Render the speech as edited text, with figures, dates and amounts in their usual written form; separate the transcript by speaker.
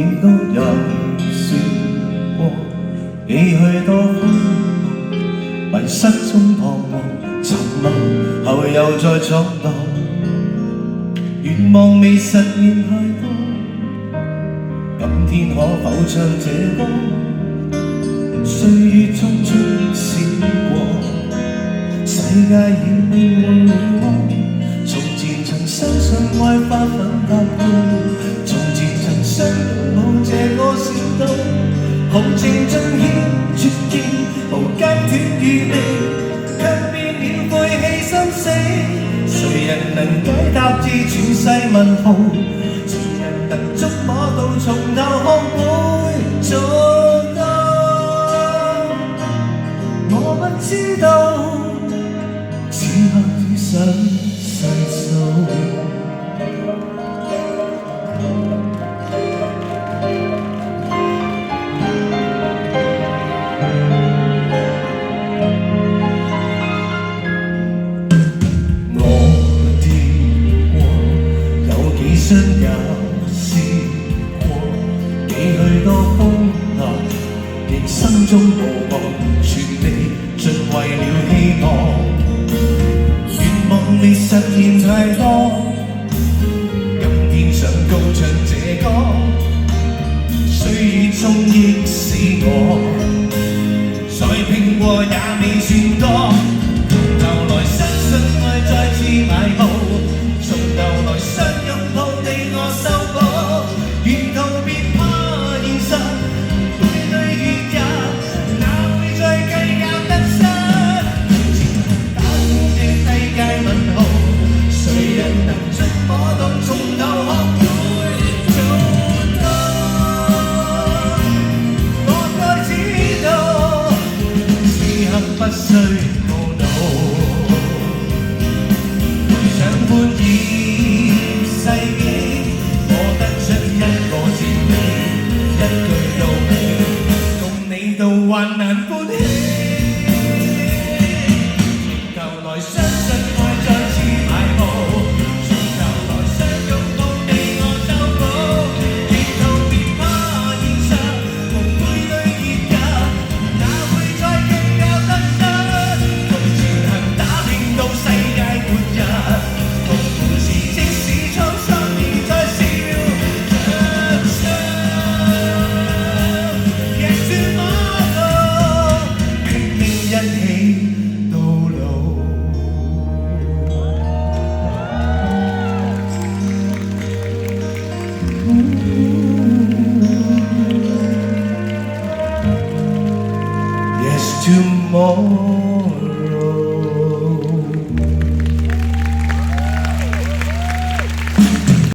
Speaker 1: 幾多有說過，幾許多歡樂，迷失中彷徨，沉默後又再闖蕩，願望未實現太多，今天可否唱這歌？歲月匆匆閃過，世界已變了窩。從前曾相信愛發奮踏步，從前曾相擁抱這個小島，豪情盡顯絕境，無間斷與離，卻變了晦氣生死。誰人能解答至轉世問號？誰人能觸摸到從頭學會做到？我不知道，此刻只想細數。也試過幾許多風浪，人生中無望，全力盡為了希望，願望未實現太多，今天想高唱這歌，歲月中憶使我，再拼過也未算多，從頭來相信愛再次埋伏，從頭來相擁抱你我修補，沿途別怕現實，背對月日，哪會再計較得失？前行打通這世界問號，誰人能觸摸到從頭學會做到？我該知道，此刻不需懊惱，想歡喜世紀，我得出一個哲理，一句道理，共你到患難歡喜。從頭來相信愛再次埋伏，從頭來相擁抱你我修補，沿途別怕現實，無悔對結局，哪會再計較得失？同前行打拼到世界末日。Yes, tomorrow.